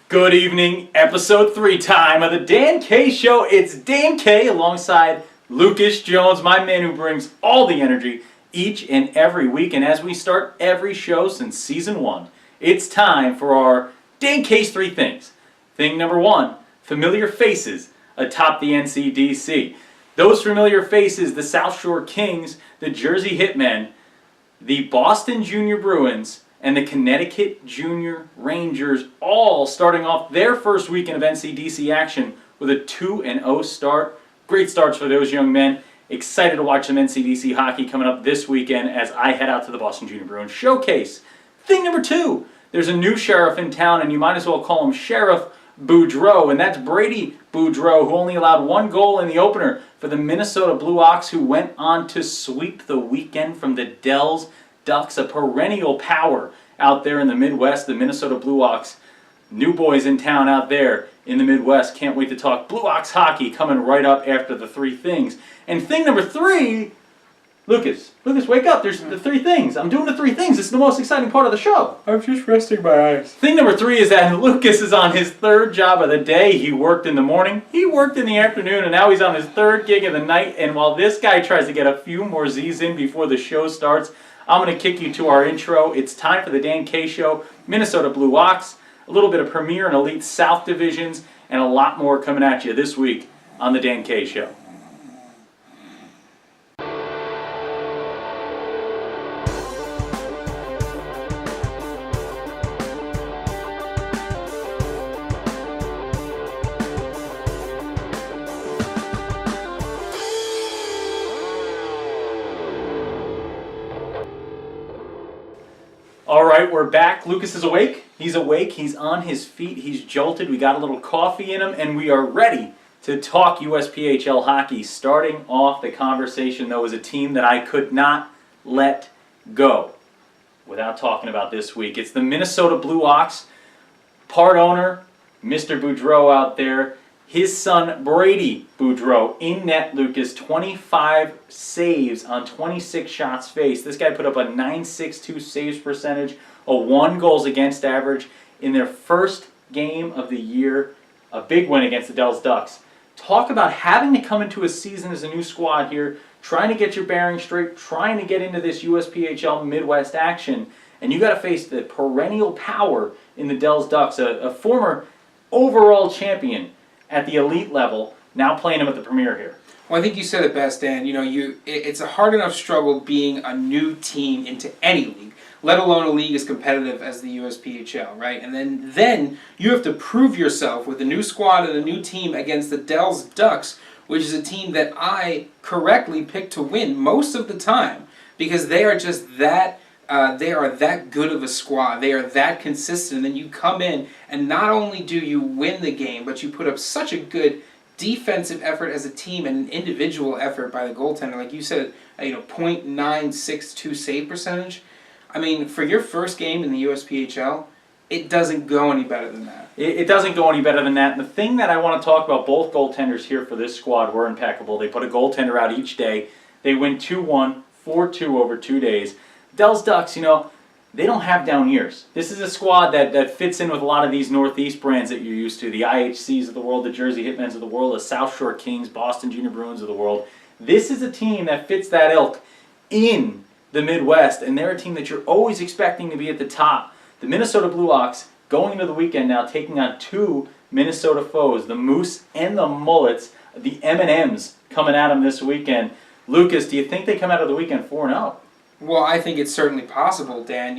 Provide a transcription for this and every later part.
Good evening, episode 3 time of the Dan K Show. It's Dan K alongside Lucas Jones, my man who brings all the energy each and every week. And as we start every show since season 1, it's time for our Dan K's 3 things. Thing number 1, familiar faces atop the NCDC. Those familiar faces, the South Shore Kings, the Jersey Hitmen, the Boston Junior Bruins, and the Connecticut Junior Rangers, all starting off their first weekend of NCDC action with a 2-0 start. Great starts for those young men. Excited to watch some NCDC hockey coming up this weekend as I head out to the Boston Junior Bruins Showcase. Thing number 2, there's a new sheriff in town, and you might as well call him Sheriff Boudreau, and that's Brady Boudreau, who only allowed 1 goal in the opener for the Minnesota Blue Ox, who went on to sweep the weekend from the Dells Ducks, a perennial power out there in the Midwest, the Minnesota Blue Ox. New boys in town out there in the Midwest. Can't wait to talk Blue Ox hockey coming right up after the 3 things. And thing number 3, Lucas, wake up. There's the 3 things. I'm doing the 3 things. It's the most exciting part of the show. I'm just resting my eyes. Thing number 3 is that Lucas is on his 3rd job of the day. He worked in the morning, he worked in the afternoon, and now he's on his 3rd gig of the night. And while this guy tries to get a few more Z's in before the show starts, I'm going to kick you to our intro. It's time for the Dan K Show, Minnesota Blue Ox, a little bit of Premier and Elite South divisions, and a lot more coming at you this week on the Dan K Show. All right, we're back. Lucas is awake. He's awake. He's on his feet. He's jolted. We got a little coffee in him, and we are ready to talk USPHL hockey. Starting off the conversation, though, is a team that I could not let go without talking about this week. It's the Minnesota Blue Ox. Part owner, Mr. Boudreau out there. His son, Brady Boudreau, in net, Lucas, 25 saves on 26 shots faced. This guy put up a .962 saves percentage, a 1 goals against average in their first game of the year, a big win against the Dells Ducks. Talk about having to come into a season as a new squad here, trying to get your bearings straight, trying to get into this USPHL Midwest action, and you got to face the perennial power in the Dells Ducks, a former overall champion at the elite level, now playing him at the Premier here. Well, I think you said it best, Dan. It's a hard enough struggle being a new team into any league, let alone a league as competitive as the USPHL, right? And then you have to prove yourself with a new squad and a new team against the Dells Ducks, which is a team that I correctly picked to win most of the time because they are just that. They are that good of a squad. They are that consistent. And you come in, and not only do you win the game, but you put up such a good defensive effort as a team and an individual effort by the goaltender. Like you said, .962 save percentage. I mean, for your first game in the USPHL, it doesn't go any better than that. It doesn't go any better than that. And the thing that I want to talk about, both goaltenders here for this squad were impeccable. They put a goaltender out each day. They win 2-1, 4-2 over 2 days. Dells Ducks, they don't have down years. This is a squad that fits in with a lot of these Northeast brands that you're used to, the IHCs of the world, the Jersey Hitmen of the world, the South Shore Kings, Boston Junior Bruins of the world. This is a team that fits that ilk in the Midwest, and they're a team that you're always expecting to be at the top. The Minnesota Blue Ox going into the weekend now taking on 2 Minnesota foes, the Moose and the Mullets, the M&Ms coming at them this weekend. Lucas, do you think they come out of the weekend 4-0? Well, I think it's certainly possible, Dan.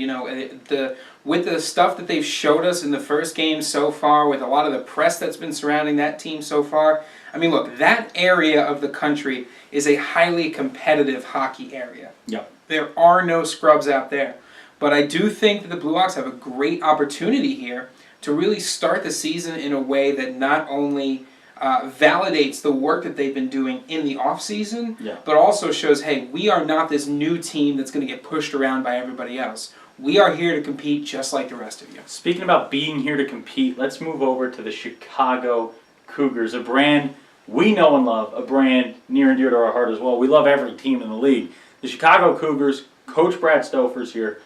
With the stuff that they've showed us in the first game so far, with a lot of the press that's been surrounding that team so far, I mean, look, that area of the country is a highly competitive hockey area. Yep. There are no scrubs out there. But I do think that the Blue Ox have a great opportunity here to really start the season in a way that not only validates the work that they've been doing in the offseason, but also shows, hey, we are not this new team that's going to get pushed around by everybody else. We are here to compete just like the rest of you. Speaking about being here to compete, let's move over to the Chicago Cougars, a brand we know and love, a brand near and dear to our heart as well. We love every team in the league. The Chicago Cougars, Coach Brad Stouffer's here,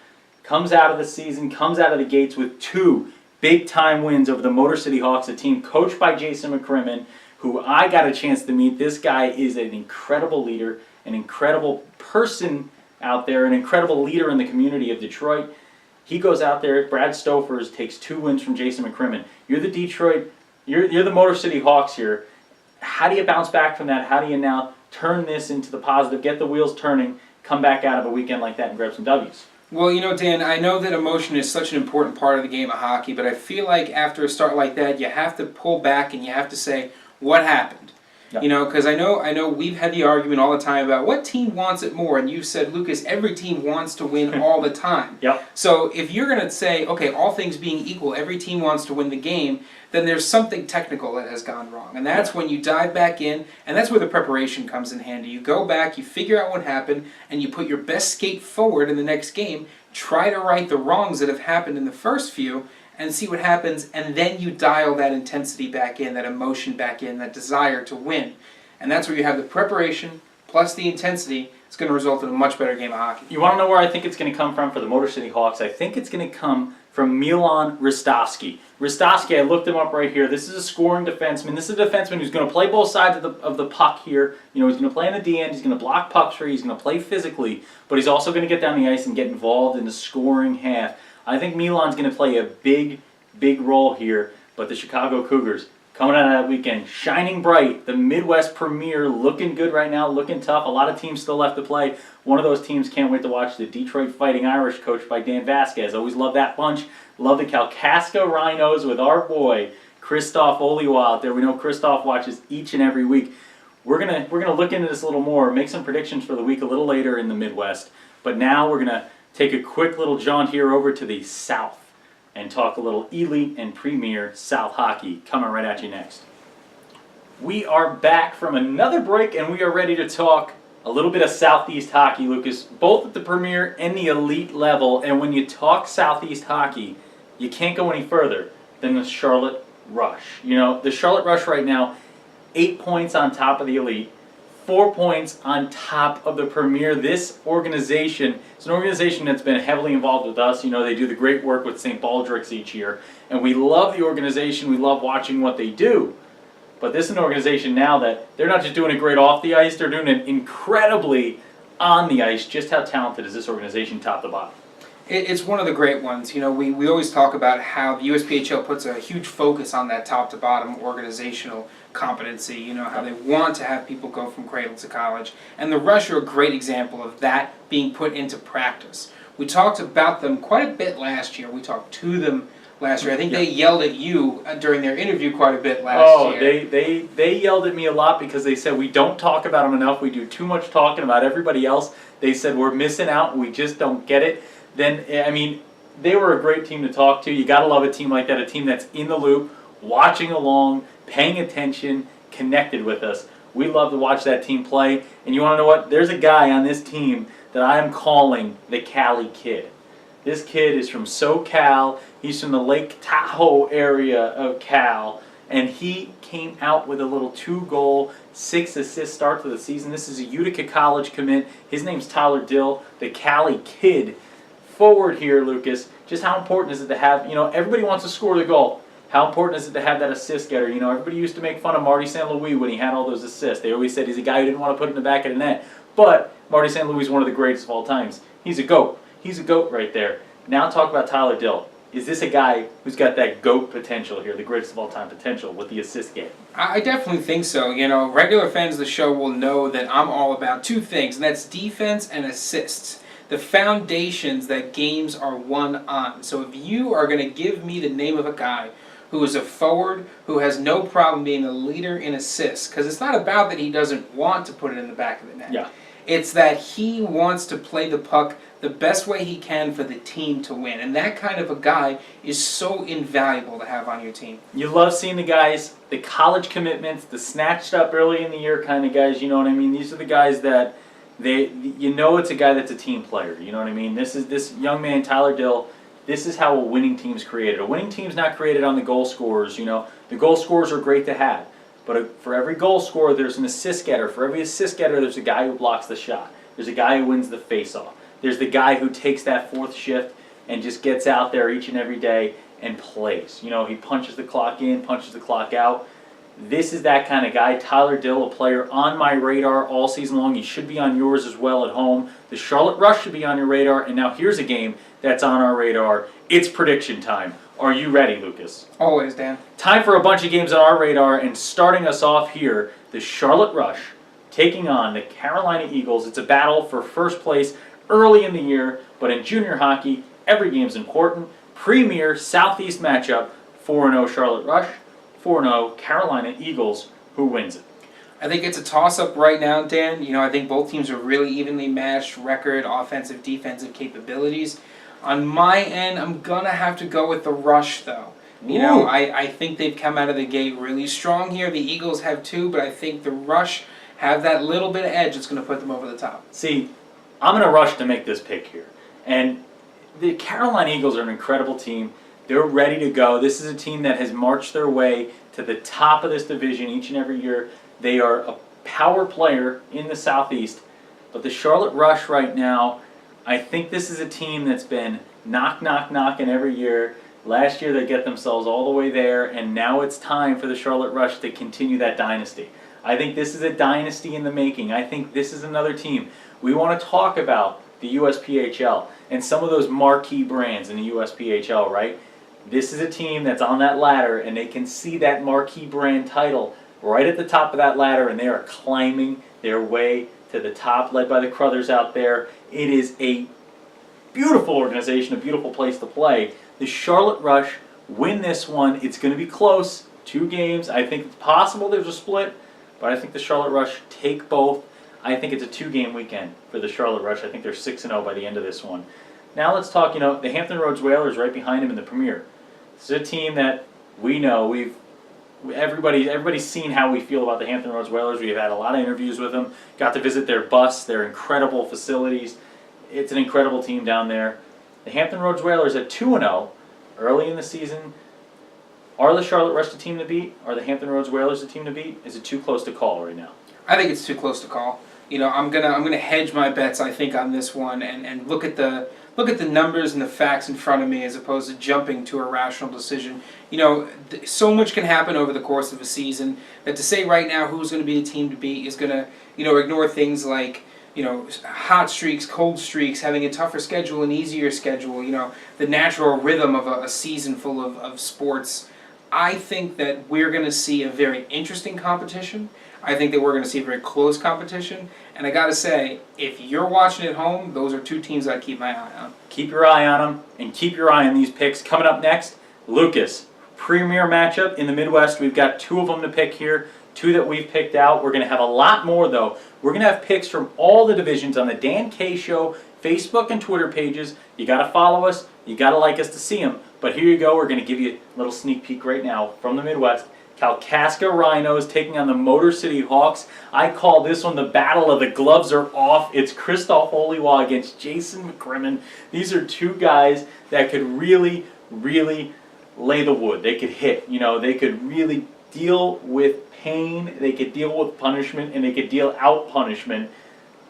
comes out of the season, comes out of the gates with 2 big-time wins over the Motor City Hawks, a team coached by Jason McCrimmon, who I got a chance to meet. This guy is an incredible leader, an incredible person out there, an incredible leader in the community of Detroit. He goes out there, Brad Stofers takes 2 wins from Jason McCrimmon. You're the Detroit, you're the Motor City Hawks here. How do you bounce back from that? How do you now turn this into the positive, get the wheels turning, come back out of a weekend like that and grab some W's? Well, you know, Dan, I know that emotion is such an important part of the game of hockey, but I feel like after a start like that, you have to pull back and you have to say, what happened? Yep. You know, because I know we've had the argument all the time about what team wants it more, and you said, Lucas, every team wants to win all the time. Yep. So if you're going to say, okay, all things being equal, every team wants to win the game, then there's something technical that has gone wrong. And that's when you dive back in, and that's where the preparation comes in handy. You go back, you figure out what happened, and you put your best skate forward in the next game, try to right the wrongs that have happened in the first few, and see what happens, and then you dial that intensity back in, that emotion back in, that desire to win. And that's where you have the preparation plus the intensity. It's going to result in a much better game of hockey. You want to know where I think it's going to come from for the Motor City Hawks? I think it's going to come from Milan Ristovski. Ristovski, I looked him up right here. This is a scoring defenseman. This is a defenseman who's going to play both sides of the puck here. You know, he's going to play in the D end. He's going to block pucks for you. He's going to play physically, but he's also going to get down the ice and get involved in the scoring half. I think Milan's going to play a big role here, but the Chicago Cougars coming out of that weekend, shining bright, the Midwest Premier, looking good right now, looking tough. A lot of teams still left to play. One of those teams can't wait to watch the Detroit Fighting Irish, coached by Dan Vasquez. Always love that bunch. Love the Kalkaska Rhinos with our boy, Christoph Oliwa out there. We know Christoph watches each and every week. We're gonna look into this a little more, make some predictions for the week a little later in the Midwest. But now we're gonna take a quick little jaunt here over to the South and talk a little elite and premier South hockey. Coming right at you next. We are back from another break, and we are ready to talk a little bit of Southeast hockey, Lucas, both at the premier and the elite level. And when you talk Southeast hockey, you can't go any further than the Charlotte Rush. You know, the Charlotte Rush right now, 8 points on top of the elite, 4 points on top of the premier. This organization is an organization that's been heavily involved with us. You know, they do the great work with St. Baldrick's each year, and we love the organization. We love watching what they do. But this is an organization now that they're not just doing it great off the ice, they're doing it incredibly on the ice. Just how talented is this organization top to bottom? It's one of the great ones. You know, we always talk about how the USPHL puts a huge focus on that top to bottom organizational competency, you know, how they want to have people go from cradle to college. And the Rush are a great example of that being put into practice. We talked about them quite a bit last year. We talked to them last year. I think they yelled at you during their interview quite a bit last year. They yelled at me a lot because they said we don't talk about them enough. We do too much talking about everybody else. They said we're missing out. We just don't get it. Then, I mean, they were a great team to talk to. You got to love a team like that, a team that's in the loop, watching along, paying attention, connected with us. We love to watch that team play. And you want to know what? There's a guy on this team that I am calling the Cali Kid. This kid is from SoCal. He's from the Lake Tahoe area of Cal. And he came out with a little 2-goal, 6-assist start to the season. This is a Utica College commit. His name's Tyler Dill, the Cali Kid. Forward here, Lucas, just how important is it to have, you know, everybody wants to score the goal. How important is it to have that assist getter? You know, everybody used to make fun of Marty St. Louis when he had all those assists. They always said he's a guy who didn't want to put it in the back of the net. But Marty St. Louis is one of the greatest of all times. He's a GOAT. He's a GOAT right there. Now talk about Tyler Dill. Is this a guy who's got that GOAT potential here, the greatest of all time potential with the assist game? I definitely think so. You know, regular fans of the show will know that I'm all about two things, and that's defense and assists. The foundations that games are won on. So if you are going to give me the name of a guy who is a forward who has no problem being a leader in assists, because it's not about that he doesn't want to put it in the back of the net. Yeah. It's that he wants to play the puck the best way he can for the team to win. And that kind of a guy is so invaluable to have on your team. You love seeing the guys, the college commitments, the snatched up early in the year kind of guys, you know what I mean? These are the guys that you know it's a guy that's a team player, you know what I mean? This young man, Tyler Dill, this is how a winning team's created. A winning team's not created on the goal scorers, you know. The goal scorers are great to have, but for every goal scorer, there's an assist getter. For every assist getter, there's a guy who blocks the shot. There's a guy who wins the face-off. There's the guy who takes that fourth shift and just gets out there each and every day and plays. You know, he punches the clock in, punches the clock out. This is that kind of guy. Tyler Dill, a player on my radar all season long. He should be on yours as well at home. The Charlotte Rush should be on your radar. And now here's a game that's on our radar. It's prediction time. Are you ready, Lucas? Always, Dan. Time for a bunch of games on our radar, and starting us off here, the Charlotte Rush taking on the Carolina Eagles. It's a battle for first place early in the year, but in junior hockey, every game's important. Premier Southeast matchup, 4-0 Charlotte Rush, 4-0 Carolina Eagles. Who wins it? I think it's a toss-up right now, Dan. You know, I think both teams are really evenly matched record, offensive, defensive capabilities. On my end, I'm going to have to go with the Rush, though. You know, I think they've come out of the gate really strong here. The Eagles have too, but I think the Rush have that little bit of edge that's going to put them over the top. See, I'm going to rush to make this pick here. And the Carolina Eagles are an incredible team. They're ready to go. This is a team that has marched their way to the top of this division each and every year. They are a power player in the Southeast. But the Charlotte Rush right now, I think this is a team that's been knocking every year. Last year they get themselves all the way there, and now it's time for the Charlotte Rush to continue that dynasty. I think this is a dynasty in the making. I think this is another team. We want to talk about the USPHL and some of those marquee brands in the USPHL, right? This is a team that's on that ladder, and they can see that marquee brand title right at the top of that ladder, and they are climbing their way to the top, led by the Crothers out there. It is a beautiful organization, a beautiful place to play. The Charlotte Rush win this one. It's going to be close. 2 games. I think it's possible there's a split, but I think the Charlotte Rush take both. I think it's a 2-game weekend for the Charlotte Rush. I think they're 6-0 by the end of this one. Now let's talk, the Hampton Roads Whalers right behind him in the Premier. This is a team that we know. Everybody's seen how we feel about the Hampton Roads Whalers. We've had a lot of interviews with them. Got to visit their bus, their incredible facilities. It's an incredible team down there. The Hampton Roads Whalers at 2-0 early in the season. Are the Charlotte Rush the team to beat? Are the Hampton Roads Whalers the team to beat? Is it too close to call right now? I think it's too close to call. I'm gonna hedge my bets, I think, on this one and look at the numbers and the facts in front of me as opposed to jumping to a rational decision. So much can happen over the course of a season that to say right now who's going to be the team to beat is going to, ignore things like, hot streaks, cold streaks, having a tougher schedule, an easier schedule, the natural rhythm of a season full of sports. I think that we're going to see a very interesting competition. I think that we're going to see a very close competition. And I got to say, if you're watching at home, those are 2 teams I'd keep my eye on. Keep your eye on them, and keep your eye on these picks. Coming up next, Lucas, premier matchup in the Midwest. We've got 2 of them to pick here, 2 that we've picked out. We're going to have a lot more, though. We're going to have picks from all the divisions on the Dan K Show Facebook and Twitter pages. You got to follow us. You got to like us to see them. But here you go. We're going to give you a little sneak peek right now from the Midwest. Kalkaska Rhinos taking on the Motor City Hawks. I call this one the battle of the gloves are off. It's Christoph Oliwa against Jason McCrimmon. These are 2 guys that could really, really lay the wood. They could hit. They could really deal with pain. They could deal with punishment, and they could deal out punishment.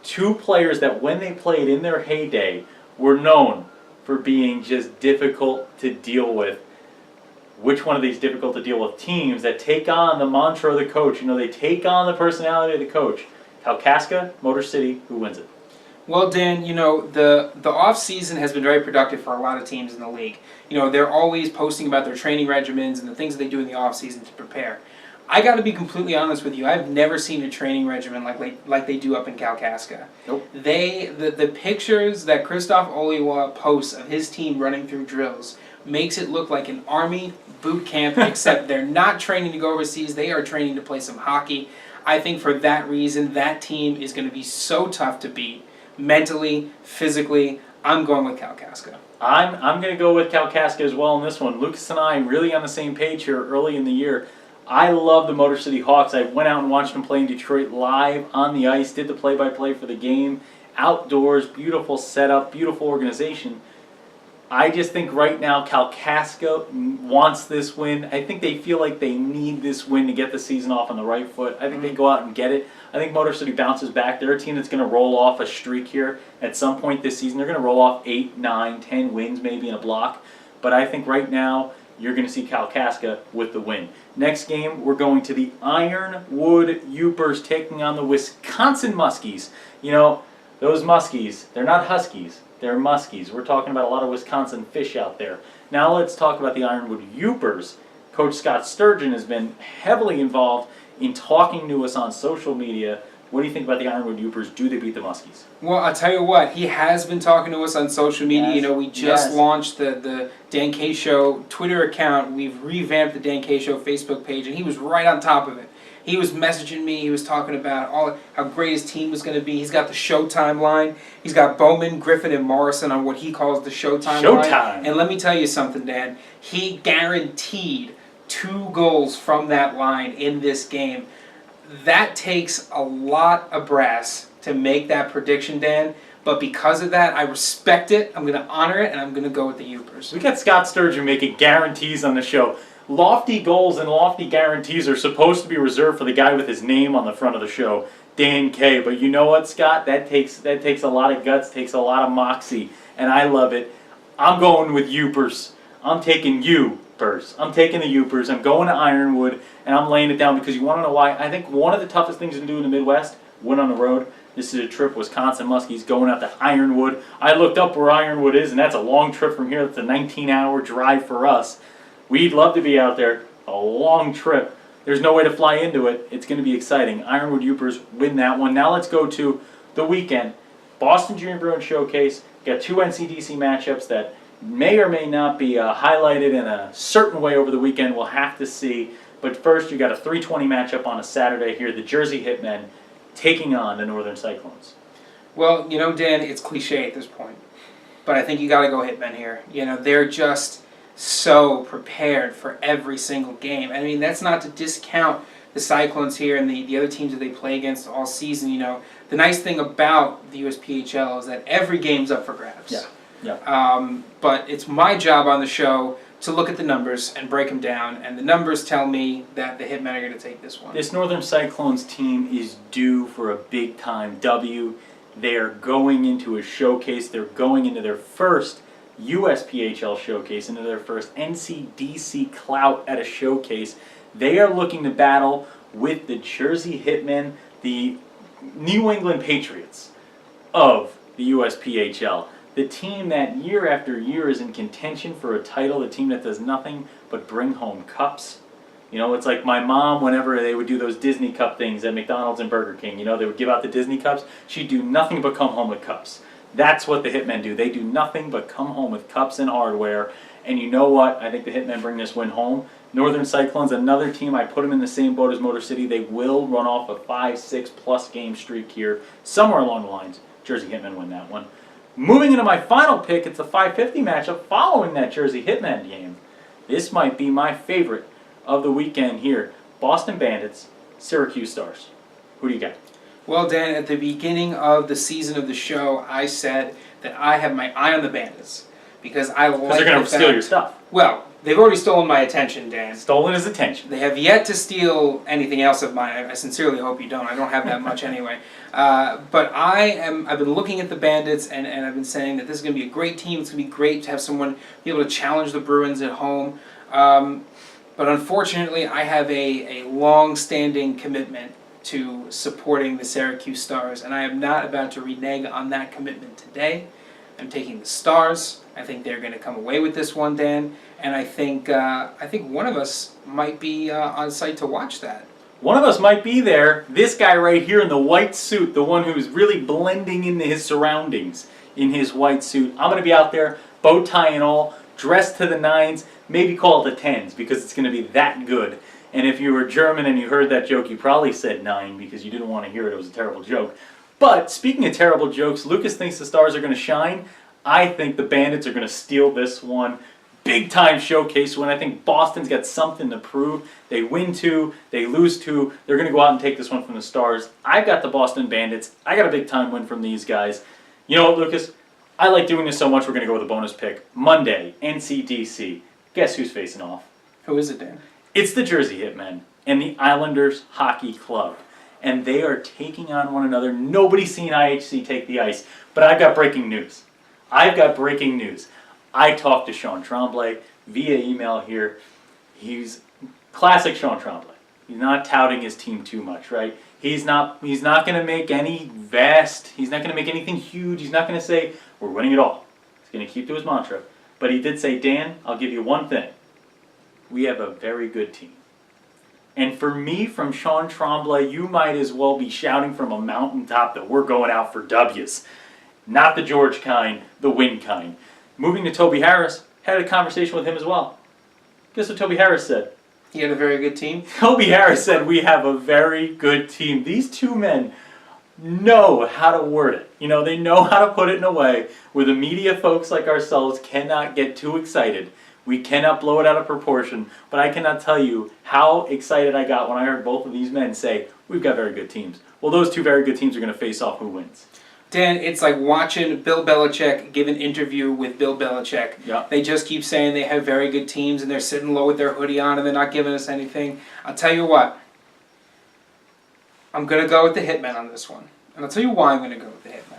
2 players that when they played in their heyday were known for being just difficult to deal with. Which one of these difficult to deal with teams that take on the mantra of the coach? They take on the personality of the coach. Kalkaska, Motor City, who wins it? Well, Dan, the off-season has been very productive for a lot of teams in the league. They're always posting about their training regimens and the things that they do in the off-season to prepare. I got to be completely honest with you. I've never seen a training regimen like they do up in Kalkaska. Nope. The pictures that Christoph Oliwa posts of his team running through drills makes it look like an Army boot camp, except they're not training to go overseas. They are training to play some hockey. I think for that reason, that team is going to be so tough to beat. Mentally, physically, I'm going with Kalkaska. I'm going to go with Kalkaska as well in this one. Lucas and I really on the same page here early in the year. I love the Motor City Hawks. I went out and watched them play in Detroit live on the ice, did the play-by-play for the game. Outdoors, beautiful setup, beautiful organization. I just think right now Kalkaska wants this win. I think they feel like they need this win to get the season off on the right foot. I think they go out and get it. I think Motor City bounces back. They're a team that's going to roll off a streak here at some point this season. They're going to roll off 8, 9, 10 wins maybe in a block. But I think right now you're going to see Kalkaska with the win. Next game, we're going to the Ironwood Yoopers taking on the Wisconsin Muskies. You know, those Muskies, they're not Huskies, they're Muskies. We're talking about a lot of Wisconsin fish out there. Now let's talk about the Ironwood Yoopers. Coach Scott Sturgeon has been heavily involved in talking to us on social media. What do you think about the Ironwood Yoopers? Do they beat the Muskies? Well, I'll tell you what, he has been talking to us on social media. Yes. You know, we just launched the Dan K Show Twitter account. We've revamped the Dan K Show Facebook page, and he was right on top of it. He was messaging me. He was talking about how great his team was going to be. He's got the Showtime line. He's got Bowman, Griffin, and Morrison on what he calls the Showtime line. And let me tell you something, Dan. He guaranteed 2 goals from that line in this game. That takes a lot of brass to make that prediction, Dan. But because of that, I respect it. I'm going to honor it, and I'm going to go with the Yoopers. We got Scott Sturgeon making guarantees on the show. Lofty goals and lofty guarantees are supposed to be reserved for the guy with his name on the front of the show, Dan K. But you know what, Scott? That takes a lot of guts, takes a lot of moxie, and I love it. I'm going with Yoopers. I'm taking Yoopers. I'm taking the Yoopers. I'm going to Ironwood, and I'm laying it down because you want to know why? I think one of the toughest things to do in the Midwest, win on the road. This is a trip, Wisconsin Muskies going out to Ironwood. I looked up where Ironwood is, and that's a long trip from here. That's a 19-hour drive for us. We'd love to be out there. A long trip. There's no way to fly into it. It's going to be exciting. Ironwood Yoopers win that one. Now let's go to the weekend. Boston Junior Bruins Showcase. Got 2 NCDC matchups that may or may not be highlighted in a certain way over the weekend. We'll have to see. But first, you got a 3:20 matchup on a Saturday here. The Jersey Hitmen taking on the Northern Cyclones. Well, you know, Dan, it's cliche at this point. But I think you got to go Hitmen here. You know, they're just so prepared for every single game. I mean, that's not to discount the Cyclones here and the other teams that they play against all season. You know, the nice thing about the USPHL is that every game's up for grabs. Yeah. But it's my job on the show to look at the numbers and break them down, and the numbers tell me that the Hitmen are going to take this one. This Northern Cyclones team is due for a big-time W. They are going into a showcase. They're going into their first USPHL showcase, into their first NCDC clout at a showcase. They are looking to battle with the Jersey Hitmen, the New England Patriots of the USPHL. The team that year after year is in contention for a title, the team that does nothing but bring home cups. You know, it's like my mom, whenever they would do those Disney Cup things at McDonald's and Burger King, you know, they would give out the Disney Cups. She'd do nothing but come home with cups. That's what the Hitmen do. They do nothing but come home with cups and hardware. And you know what? I think the Hitmen bring this win home. Northern Cyclones, another team, I put them in the same boat as Motor City. They will run off a 5-6+ game streak here, somewhere along the lines. Jersey Hitmen win that one. Moving into my final pick, it's a 5:50 matchup following that Jersey Hitmen game. This might be my favorite of the weekend here. Boston Bandits, Syracuse Stars. Who do you got? Well, Dan, at the beginning of the season of the show, I said that I have my eye on the Bandits because I like Because they're going to steal your stuff. Well, they've already stolen my attention, Dan. Stolen his attention. They have yet to steal anything else of mine. I sincerely hope you don't. I don't have that much anyway. But I've been looking at the Bandits, and I've been saying that this is going to be a great team. It's going to be great to have someone be able to challenge the Bruins at home. But unfortunately, I have a long-standing commitment to supporting the Syracuse Stars, and I am not about to renege on that commitment today. I'm taking the Stars. I think they're going to come away with this one, Dan, and I think one of us might be on site to watch that. One of us might be there. This guy right here in the white suit, the one who's really blending into his surroundings in his white suit. I'm going to be out there, bow tie and all, dressed to the nines, maybe call it the tens because it's going to be that good. And if you were German and you heard that joke, you probably said 9 because you didn't want to hear it. It was a terrible joke. But speaking of terrible jokes, Lucas thinks the Stars are going to shine. I think the Bandits are going to steal this one. Big time showcase win. I think Boston's got something to prove. They win 2, they lose 2. They're going to go out and take this one from the Stars. I've got the Boston Bandits. I got a big time win from these guys. You know what, Lucas? I like doing this so much, we're going to go with a bonus pick. Monday, NCDC. Guess who's facing off? Who is it, Dan? It's the Jersey Hitmen and the Islanders Hockey Club. And they are taking on one another. Nobody's seen IHC take the ice. But I've got breaking news. I talked to Sean Tremblay. via email here. He's classic Sean Tremblay. He's not touting his team too much, right? He's not going to make any vast, he's not going to make anything huge. He's not going to say, we're winning it all. He's going to keep to his mantra. But he did say, Dan, I'll give you one thing. We have a very good team. And for me, from Sean Tremblay, you might as well be shouting from a mountaintop that we're going out for W's. Not the George kind, the win kind. Moving to Toby Harris, had a conversation with him as well. Guess what Toby Harris said? He had a very good team. Toby Harris said, we have a very good team. These two men know how to word it. You know, they know how to put it in a way where the media folks like ourselves cannot get too excited. We cannot blow it out of proportion, but I cannot tell you how excited I got when I heard both of these men say, we've got very good teams. Well, those two very good teams are going to face off who wins. Dan, it's like watching Bill Belichick give an interview with Bill Belichick. Yeah. They just keep saying they have very good teams and they're sitting low with their hoodie on and they're not giving us anything. I'll tell you what. I'm going to go with the Hitmen on this one. And I'll tell you why I'm going to go with the Hitmen.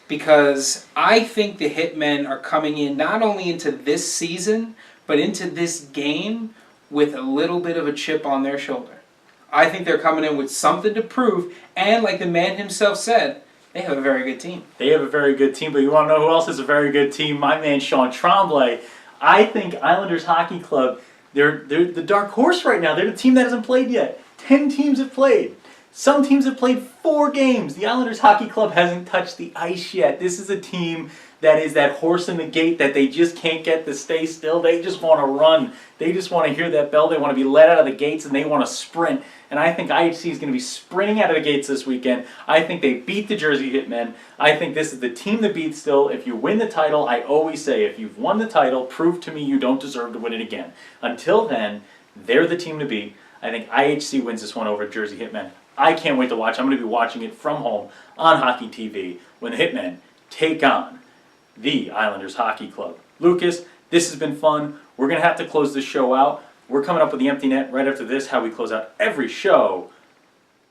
Because I think the Hitmen are coming in not only into this season, but into this game with a little bit of a chip on their shoulder. I think they're coming in with something to prove, and like the man himself said, they have a very good team. They have a very good team, but you want to know who else has a very good team? My man Sean Tremblay. I think Islanders Hockey Club, they're the dark horse right now. They're the team that hasn't played yet. 10 teams have played. Some teams have played 4 games. The Islanders Hockey Club hasn't touched the ice yet. This is a team that is that horse in the gate that they just can't get to stay still. They just want to run. They just want to hear that bell. They want to be let out of the gates, and they want to sprint. And I think IHC is going to be sprinting out of the gates this weekend. I think they beat the Jersey Hitmen. I think this is the team to beat still. If you win the title, I always say, if you've won the title, prove to me you don't deserve to win it again. Until then, they're the team to beat. I think IHC wins this one over Jersey Hitmen. I can't wait to watch. I'm going to be watching it from home on Hockey TV when the Hitmen take on the Islanders Hockey Club. Lucas, this has been fun. We're going to have to close this show out. We're coming up with the empty net right after this, how we close out every show.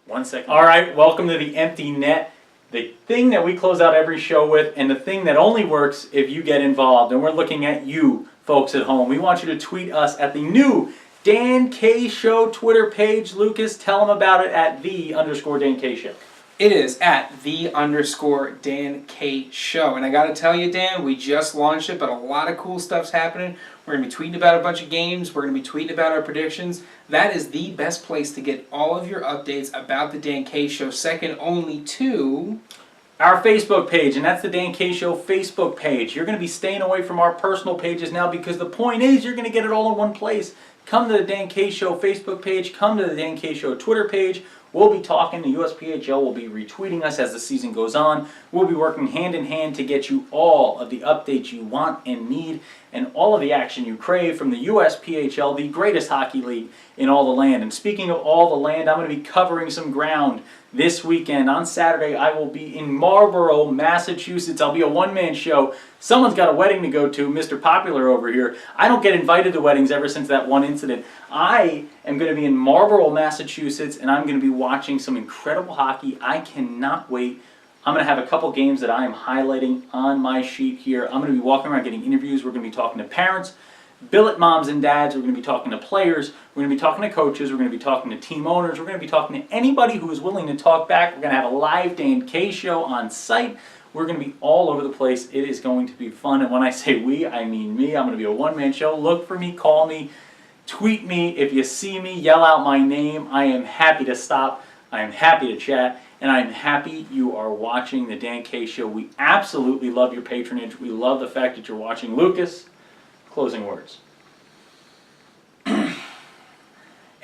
1 second. All right, welcome to the empty net. The thing that we close out every show with, and the thing that only works if you get involved. And we're looking at you, folks at home. We want you to tweet us at the new Dan K Show Twitter page. Lucas, tell them about it at _Dan K Show. It is at _Dan K Show. And I got to tell you, Dan, we just launched it, but a lot of cool stuff's happening. We're going to be tweeting about a bunch of games. We're going to be tweeting about our predictions. That is the best place to get all of your updates about the Dan K Show, second only to our Facebook page, and that's the Dan K Show Facebook page. You're going to be staying away from our personal pages now because the point is you're going to get it all in one place. Come to the Dan K Show Facebook page. Come to the Dan K Show Twitter page. We'll be talking. The USPHL will be retweeting us as the season goes on. We'll be working hand in hand to get you all of the updates you want and need and all of the action you crave from the USPHL, the greatest hockey league in all the land. And speaking of all the land, I'm going to be covering some ground this weekend. On Saturday, I will be in Marlborough, Massachusetts. I'll be a one-man show. Someone's got a wedding to go to, Mr. Popular over here. I don't get invited to weddings ever since that one incident. I am going to be in Marlborough, Massachusetts, and I'm going to be watching some incredible hockey. I cannot wait. I'm going to have a couple games that I am highlighting on my sheet here. I'm going to be walking around getting interviews. We're going to be talking to parents, billet moms and dads. We're going to be talking to players. We're going to be talking to coaches. We're going to be talking to team owners. We're going to be talking to anybody who is willing to talk back. We're going to have a live Dan K Show on site. We're going to be all over the place. It is going to be fun. And when I say we, I mean me. I'm going to be a one-man show. Look for me. Call me. Tweet me. If you see me, yell out my name. I am happy to stop. I am happy to chat. And I'm happy you are watching the Dan K Show. We absolutely love your patronage. We love the fact that you're watching. Lucas, closing words.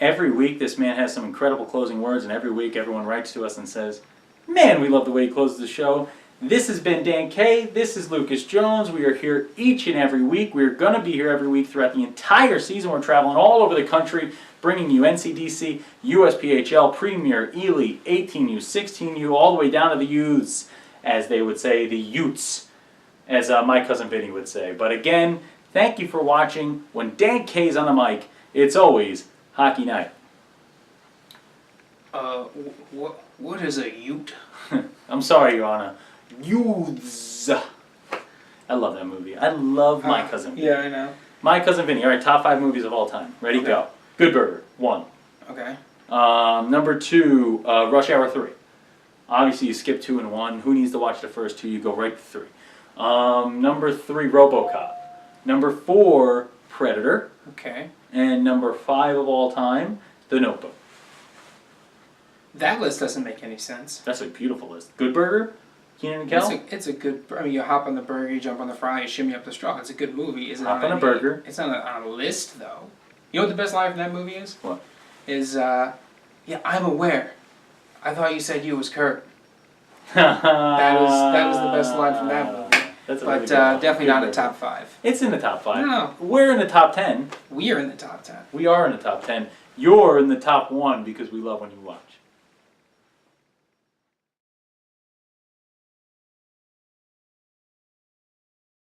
Every week this man has some incredible closing words, and every week everyone writes to us and says, man, we love the way he closes the show. This has been Dan K. This is Lucas Jones. We are here each and every week. We're going to be here every week throughout the entire season. We're traveling all over the country, bringing you NCDC, USPHL, Premier, Elite, 18U, 16U, all the way down to the youths, as they would say, the Utes, as my cousin Vinny would say. But again, thank you for watching. When Dan K's on the mic, it's always hockey night. What is a Ute? I'm sorry, Your Honor. Youths. I love that movie. I love My Cousin Vinny. Yeah, I know. My Cousin Vinny. All right, top 5 movies of all time. Ready, Okay. go. Good Burger, 1. Okay. Number 2, Rush Hour 3. Obviously, you skip 2 and 1. Who needs to watch the first 2? You go right to 3. Number 3, RoboCop. Number 4, Predator. Okay. And number 5 of all time, The Notebook. That list doesn't make any sense. That's a beautiful list. Good Burger, Keenan and Kel. It's a good. I mean, you hop on the burger, you jump on the fry, you shimmy up the straw. It's a good movie. Is it Hop on a burger. It's not on a list though. You know what the best line from that movie is? What? Is yeah, I'm aware. I thought you said you was Kurt. that was the best line from that movie. That's a But really good one. definitely Good not a Burger. top 5. It's in the top 5. No. We're in the top 10. We are in the top 10. We are in the top 10. You're in the top 1 because we love when you watch.